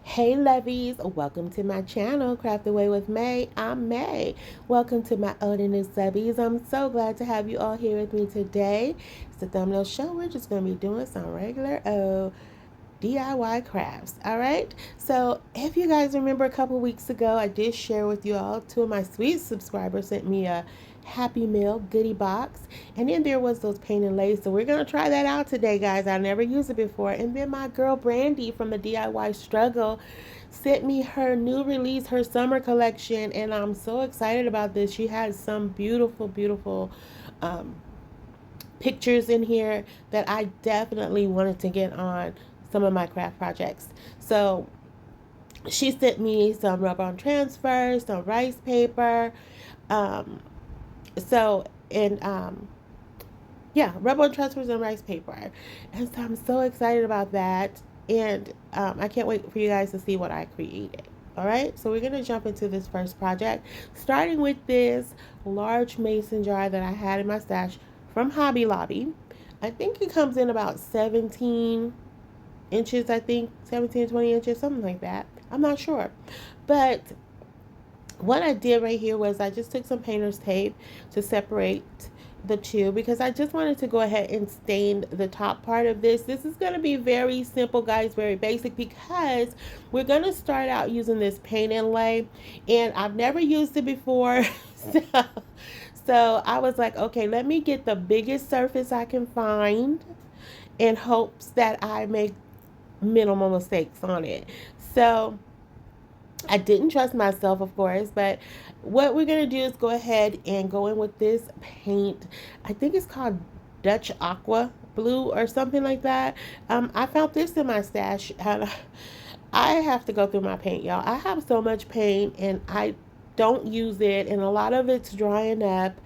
Hey Lovies, welcome to my channel, Craft Away with May. I'm May. Welcome to my old and new subbies. I'm so glad to have you all here with me today. It's the thumbnail show. We're just going to be doing some regular DIY crafts. All right. So if you guys remember a couple weeks ago, I did share with you all, two of my sweet subscribers sent me a Happy Meal goodie box, and then there was those paint and lace. So we're gonna try that out today, guys. I never used it before. And then my girl Brandy from the DIY Struggle sent me her new release, her summer collection, and I'm so excited about this. She has some beautiful um, pictures in here that I definitely wanted to get on some of my craft projects. So she sent me some rub on transfers, some rice paper, um, so and yeah, rub on transfers and rice paper, and so I'm so excited about that, and I can't wait for you guys to see what I created. All right, so we're gonna jump into this first project, starting with this large mason jar that I had in my stash from Hobby Lobby. I think it comes in about 17 inches, I think 17 20 inches, something like that. I'm not sure, but what I did right here was I just took some painter's tape to separate the two, because I just wanted to go ahead and stain the top part of this. This is going to be very simple, guys, very basic, because we're going to start out using this paint inlay, and I've never used it before. so, so I was like, okay, let me get the biggest surface I can find in hopes that I make minimal mistakes on it. So I didn't trust myself, of course, but what we're going to do is go ahead and go in with this paint. I think it's called Dutch Aqua Blue or something like that. I found this in my stash, and I have to go through my paint, y'all. I have so much paint, and I don't use it, and a lot of it's drying up.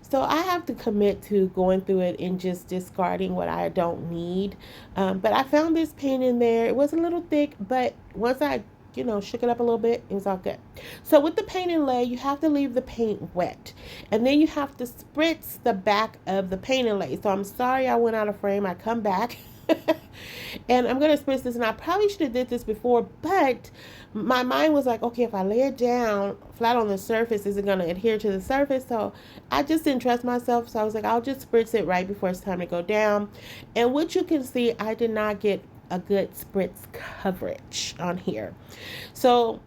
So I have to commit to going through it and just discarding what I don't need. But I found this paint in there. It was a little thick, but once I shook it up a little bit, it was all good. So with the paint and lay, you have to leave the paint wet, and then you have to spritz the back of the paint and lay. So I'm sorry I went out of frame. I come back and I'm gonna spritz this, and I probably should have did this before, but my mind was like, okay, if I lay it down flat on the surface, is it gonna adhere to the surface? So I just didn't trust myself, so I was like, I'll just spritz it right before it's time to go down. And what you can see, I did not get a good spritz coverage on here. So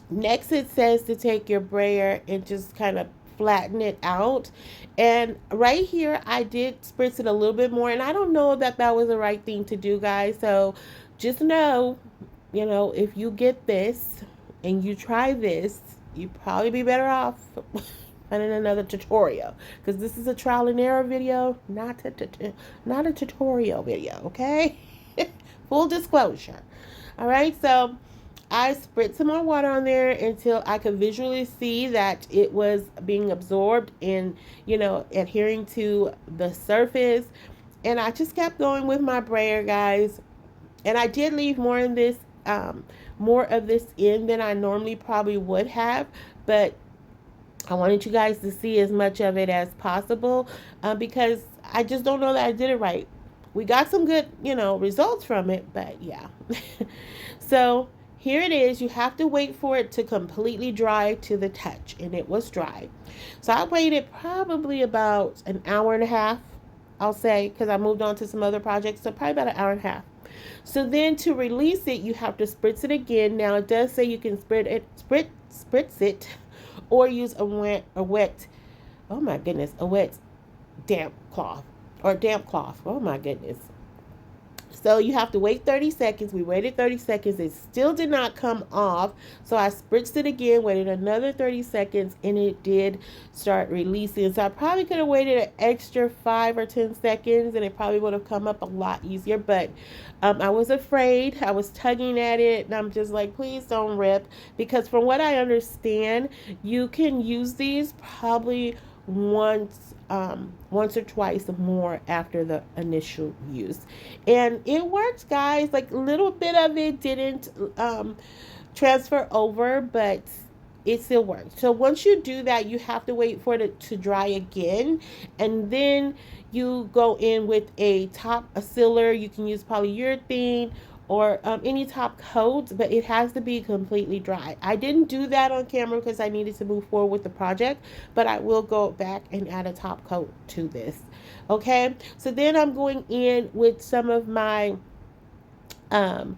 next it says to take your brayer and just kind of flatten it out, and right here I did spritz it a little bit more, and I don't know that that was the right thing to do, guys. So just know, if you get this and you try this, you probably be better off finding another tutorial, because this is a trial and error video, not a tutorial video, okay? Full disclosure. All right, so I spritzed some more water on there until I could visually see that it was being absorbed and, adhering to the surface. And I just kept going with my brayer, guys. And I did leave more in this, more of this in than I normally probably would have, but I wanted you guys to see as much of it as possible, because I just don't know that I did it right. We got some good, results from it, but yeah. So here it is. You have to wait for it to completely dry to the touch, and it was dry. So I waited probably about an hour and a half, I'll say, because I moved on to some other projects, so probably about an hour and a half. So then to release it, you have to spritz it again. Now it does say you can spritz it, or use a wet, oh my goodness, a wet damp cloth. Oh my goodness. So you have to wait 30 seconds. We waited 30 seconds. It still did not come off. So I spritzed it again, waited another 30 seconds, and it did start releasing. So I probably could have waited an extra 5 or 10 seconds, and it probably would have come up a lot easier. But I was afraid. I was tugging at it, and I'm just like, please don't rip. Because from what I understand, you can use these probably once or twice more after the initial use, and it works, guys. Like, a little bit of it didn't transfer over, but it still works. So once you do that, you have to wait for it to dry again, and then you go in with a sealer. You can use polyurethane or any top coats, but it has to be completely dry. I didn't do that on camera because I needed to move forward with the project, but I will go back and add a top coat to this. Okay, so then I'm going in with some of my um,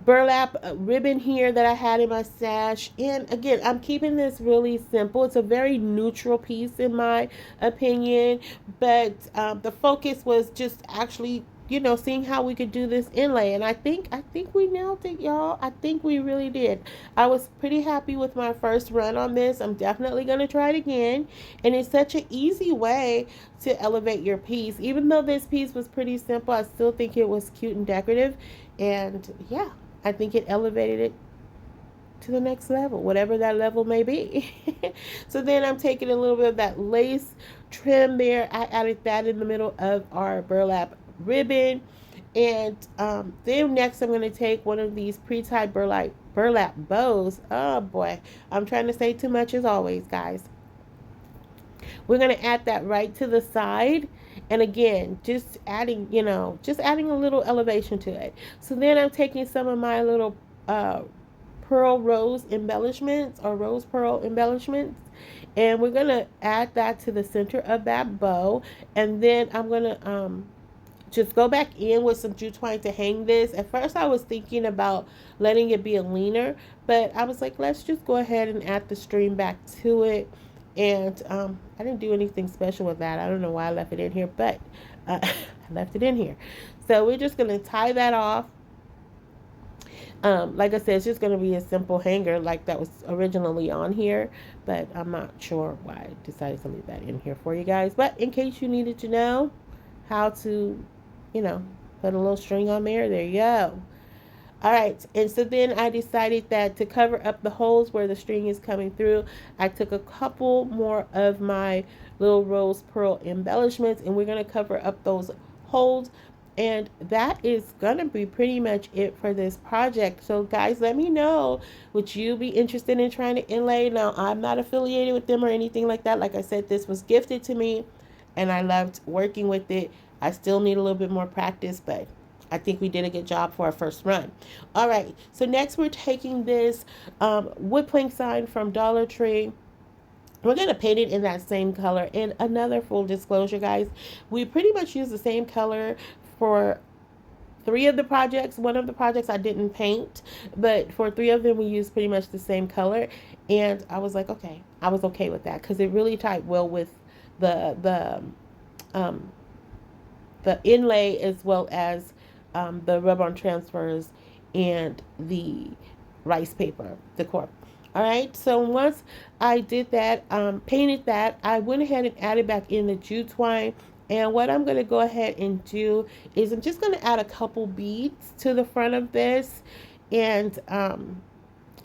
burlap ribbon here that I had in my stash. And again, I'm keeping this really simple. It's a very neutral piece in my opinion, but the focus was just actually, you know, seeing how we could do this inlay. And I think we nailed it, y'all. I think we really did. I was pretty happy with my first run on this. I'm definitely going to try it again. And it's such an easy way to elevate your piece. Even though this piece was pretty simple, I still think it was cute and decorative. And yeah, I think it elevated it to the next level, whatever that level may be. So then I'm taking a little bit of that lace trim there. I added that in the middle of our burlap ribbon. And then next I'm going to take one of these pre-tied burlap bows. Oh boy, I'm trying to say too much as always, guys. We're going to add that right to the side. And again, just adding, you know, just adding a little elevation to it. So then I'm taking some of my little pearl rose embellishments or rose pearl embellishments. And we're going to add that to the center of that bow. And then I'm going to just go back in with some jute twine to hang this. At first I was thinking about letting it be a leaner, but I was like, let's just go ahead and add the string back to it. And I didn't do anything special with that. I don't know why I left it in here, but I left it in here. So we're just going to tie that off. Like I said, it's just going to be a simple hanger like that was originally on here, but I'm not sure why I decided to leave that in here for you guys. But in case you needed to know how to, you know, put a little string on there you go. All right, and so then I decided that to cover up the holes where the string is coming through, I took a couple more of my little rose pearl embellishments, and we're going to cover up those holes. And that is going to be pretty much it for this project. So guys, let me know, would you be interested in trying to inlay? Now, I'm not affiliated with them or anything like that. Like I said, this was gifted to me, and I loved working with it. I still need a little bit more practice, but I think we did a good job for our first run. All right, so next we're taking this wood plank sign from Dollar Tree. We're going to paint it in that same color. And another full disclosure, guys, we pretty much use the same color for 3 of the projects. One of the projects I didn't paint, but for 3 of them we used pretty much the same color. And I was like, okay, I was okay with that because it really tied well with the inlay as well as the rub-on transfers and the rice paper decor. All right, so once I did that, painted that, I went ahead and added back in the jute twine. And what I'm going to go ahead and do is I'm just going to add a couple beads to the front of this. And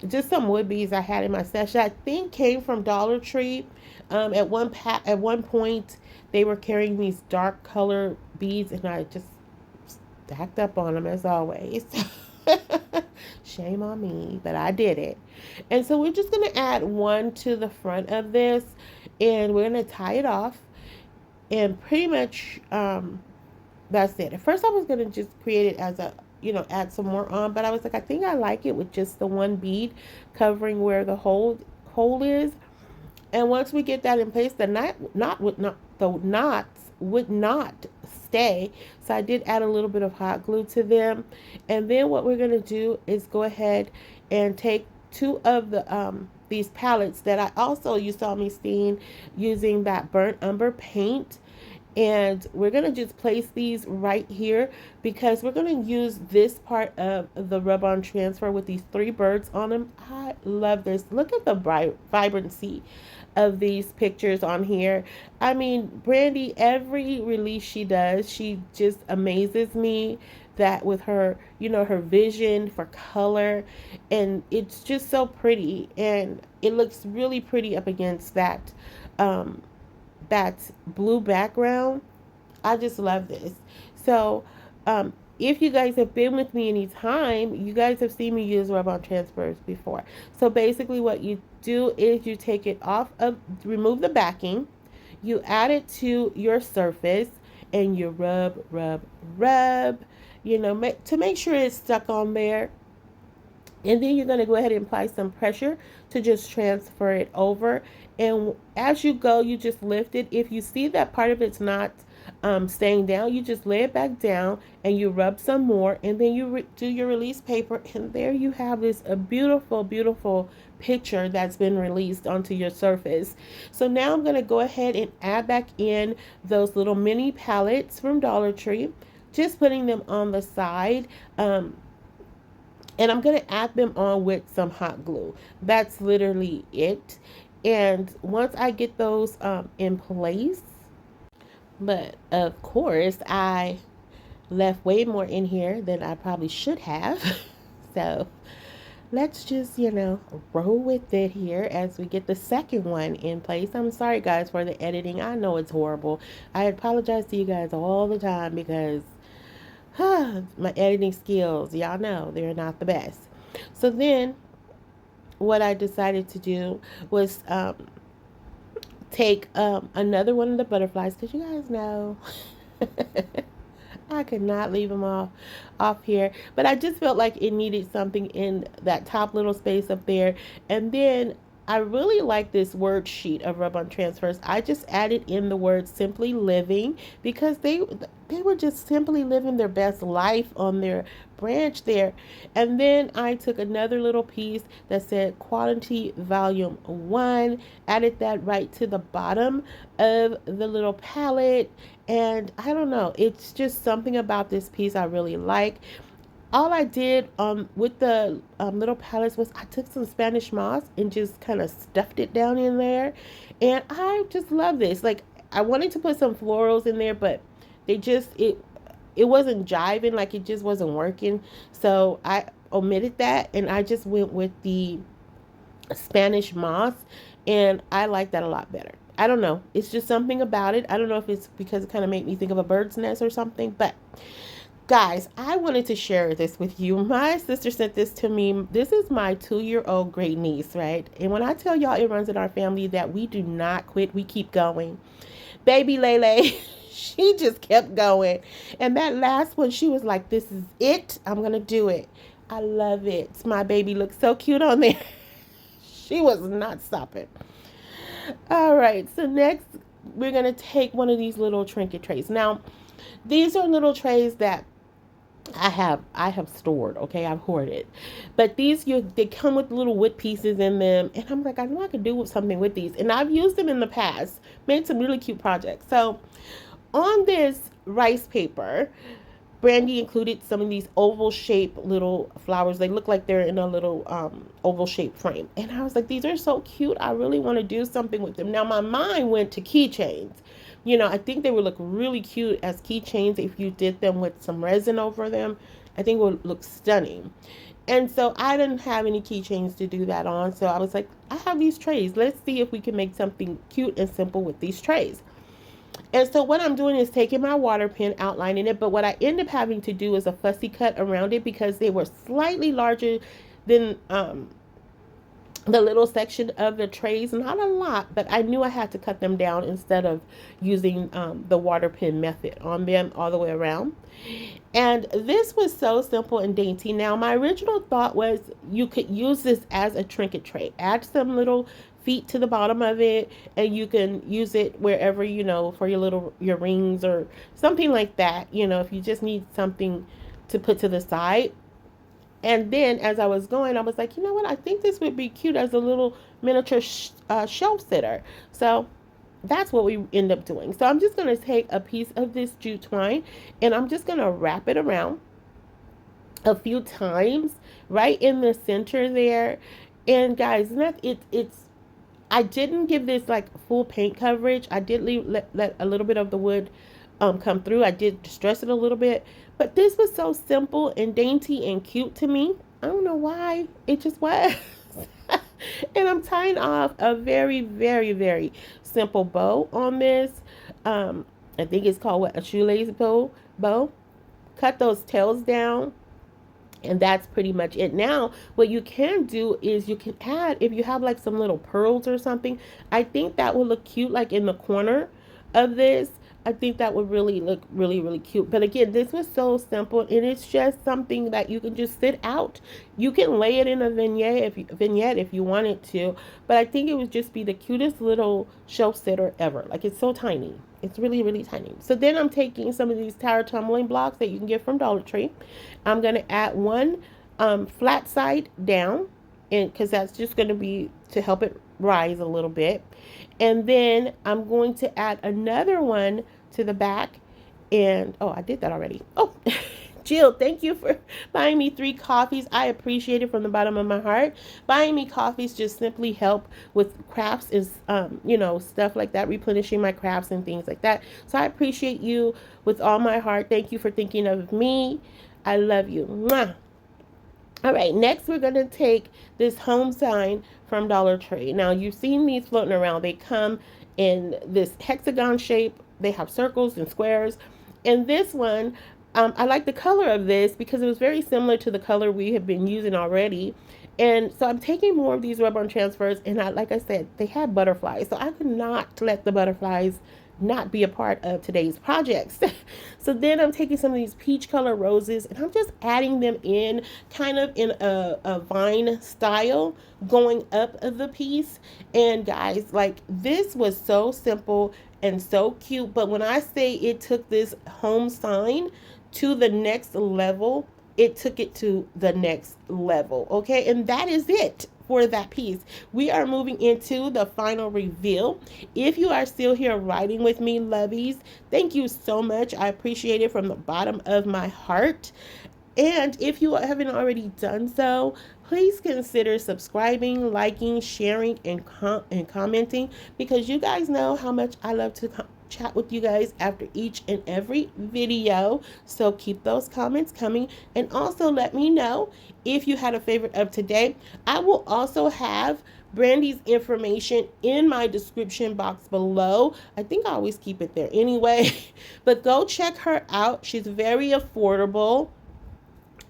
just some wood beads I had in my stash. I think came from Dollar Tree. At one point, they were carrying these dark color beads, and I just stacked up on them as always. Shame on me, but I did it. And so we're just going to add one to the front of this, and we're going to tie it off. And pretty much that's it. At first I was going to just create it as a, you know, add some more on, but I was like, I think I like it with just the one bead covering where the hole is. And once we get that in place, the knots would not stay. So I did add a little bit of hot glue to them. And then what we're going to do is go ahead and take 2 of the these palettes that I also, you saw me steam using that burnt umber paint. And we're going to just place these right here because we're going to use this part of the rub-on transfer with these 3 birds on them. I love this. Look at the vibrancy of these pictures on here. I mean, Brandy, every release she does, she just amazes me that with her, you know, her vision for color, and it's just so pretty, and it looks really pretty up against that that blue background. I just love this. So if you guys have been with me any time, you guys have seen me use rub-on transfers before. So basically what you do is you take it off of, remove the backing, you add it to your surface, and you rub, you know, to make sure it's stuck on there. And then you're going to go ahead and apply some pressure to just transfer it over. And as you go, you just lift it. If you see that part of it's not staying down, you just lay it back down and you rub some more. And then you do your release paper. And there you have this a beautiful, beautiful picture that's been released onto your surface. So now I'm going to go ahead and add back in those little mini palettes from Dollar Tree. Just putting them on the side. And I'm going to add them on with some hot glue. That's literally it. And once I get those in place, but of course I left way more in here than I probably should have. So let's just, you know, roll with it here as we get the second one in place. I'm sorry guys for the editing. I know it's horrible. I apologize to you guys all the time because my editing skills, y'all know, they're not the best. So then what I decided to do was take another one of the butterflies, because you guys know I could not leave them off here, but I just felt like it needed something in that top little space up there. And then I really like this word sheet of rub-on transfers. I just added in the word simply living because they were just simply living their best life on their branch there. And then I took another little piece that said quality volume 1, added that right to the bottom of the little palette. And I don't know, it's just something about this piece I really like. All I did with the little palettes was I took some Spanish moss and just kind of stuffed it down in there. And I just love this. Like, I wanted to put some florals in there, but they just, it wasn't jiving, like it just wasn't working. So I omitted that and I just went with the Spanish moss, and I like that a lot better. I don't know. It's just something about it. I don't know if it's because it kind of made me think of a bird's nest or something, but guys, I wanted to share this with you. My sister sent this to me. This is my 2-year-old great niece, right? And when I tell y'all it runs in our family that we do not quit, we keep going. Baby Lele, she just kept going. And that last one, she was like, this is it. I'm going to do it. I love it. My baby looks so cute on there. She was not stopping. All right. So next, we're going to take one of these little Trinket trays. Now, these are little trays that I have stored, okay? I've hoarded. But these, they come with little wood pieces in them. And I'm like, I know I could do something with these. And I've used them in the past. Made some really cute projects. So on this rice paper, Brandy included some of these oval shaped little flowers. They look like they're in a little oval shaped frame. And I was like, these are so cute. I really want to do something with them. Now my mind went to keychains. You know, I think they would look really cute as keychains if you did them with some resin over them. I think it would look stunning. And so I didn't have any keychains to do that on. So I was like, I have these trays. Let's see if we can make something cute and simple with these trays. And so what I'm doing is taking my water pen, outlining it. But what I end up having to do is a fussy cut around it because they were slightly larger than the little section of the trays. Not a lot, but I knew I had to cut them down instead of using the water pen method on them all the way around. And this was so simple and dainty. Now, my original thought was you could use this as a trinket tray. Add some little feet to the bottom of it, and you can use it wherever, you know, for your rings or something like that, you know, if you just need something to put to the side. And then as I was going, I was like, you know what, I think this would be cute as a little miniature shelf sitter. So that's what we end up doing. So I'm just going to take a piece of this jute twine and I'm just going to wrap it around a few times right in the center there. And guys, it's I didn't give this like full paint coverage. I did let a little bit of the wood come through. I did distress it a little bit, but this was so simple and dainty and cute to me. I don't know why, it just was. And I'm tying off a very, very, very simple bow on this. I think it's called a shoelace bow. Cut those tails down. And that's pretty much it. Now, what you can do is you can add, if you have like some little pearls or something, I think that will look cute like in the corner of this. I think that would really look really, really cute. But again, this was so simple, and it's just something that you can just sit out. You can lay it in a vignette if you wanted to, but I think it would just be the cutest little shelf sitter ever. Like, it's so tiny. It's really, really tiny. So then I'm taking some of these tire tumbling blocks that you can get from Dollar Tree. I'm going to add one flat side down, and because that's just going to be to help it rise a little bit. And then I'm going to add another one to the back. And oh, I did that already. Oh, Jill, thank you for buying me 3 coffees. I appreciate it from the bottom of my heart. Buying me coffees just simply help with crafts, is stuff like that, replenishing my crafts and things like that. So I appreciate you with all my heart. Thank you for thinking of me. I love you. Mwah. All right, next we're going to take this home sign from Dollar Tree. Now, you've seen these floating around. They come in this hexagon shape. They have circles and squares. And this one, I like the color of this because it was very similar to the color we have been using already. And so I'm taking more of these rub-on transfers, and like I said, they had butterflies. So I could not let the butterflies not be a part of today's projects. So then I'm taking some of these peach color roses, and I'm just adding them in kind of in a vine style going up of the piece. And guys, like, this was so simple and so cute, but when I say it took this home sign to the next level, it took it to the next level. Okay, and that is it for that piece. We are moving into the final reveal. If you are still here writing with me, lovies, thank you so much. I appreciate it from the bottom of my heart. And if you haven't already done so, please consider subscribing, liking, sharing, and commenting, because you guys know how much I love to chat with you guys after each and every video. So keep those comments coming, and also let me know if you had a favorite of today. I will also have Brandy's information in my description box below. I think I always keep it there anyway, but go check her out. She's very affordable.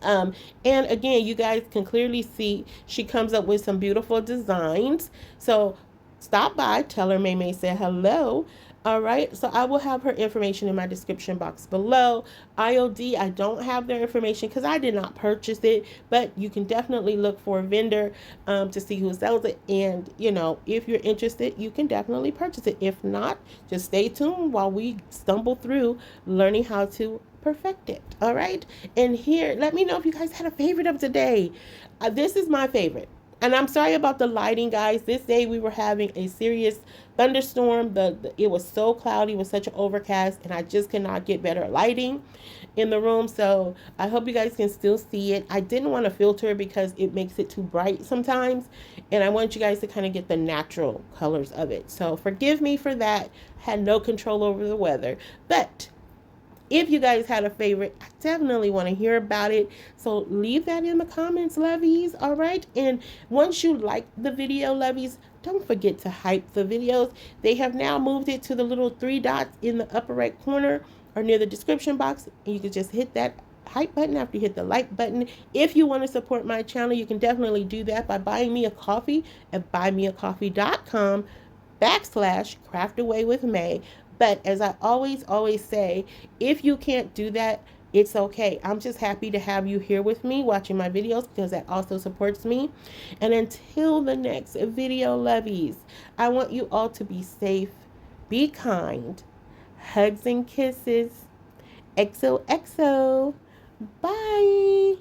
And again, you guys can clearly see she comes up with some beautiful designs. So stop by, tell her May said hello. All right, so I will have her information in my description box below. IOD, I don't have their information because I did not purchase it, but you can definitely look for a vendor to see who sells it. And, if you're interested, you can definitely purchase it. If not, just stay tuned while we stumble through learning how to perfect it. All right, and here, let me know if you guys had a favorite of today. This is my favorite. And I'm sorry about the lighting, guys. This day we were having a serious thunderstorm. It was so cloudy, it was such an overcast, and I just cannot get better lighting in the room. So I hope you guys can still see it. I didn't want to filter it because it makes it too bright sometimes, and I want you guys to kind of get the natural colors of it. So forgive me for that. Had no control over the weather, but if you guys had a favorite, I definitely want to hear about it. So leave that in the comments, lovies. All right. And once you like the video, lovies, don't forget to hype the videos. They have now moved it to the little 3 dots in the upper right corner or near the description box. And you can just hit that hype button after you hit the like button. If you want to support my channel, you can definitely do that by buying me a coffee at buymeacoffee.com/craftaway with May. But as I always say, if you can't do that, it's okay. I'm just happy to have you here with me watching my videos, because that also supports me. And until the next video, lovies, I want you all to be safe, be kind, hugs and kisses. XOXO. Bye.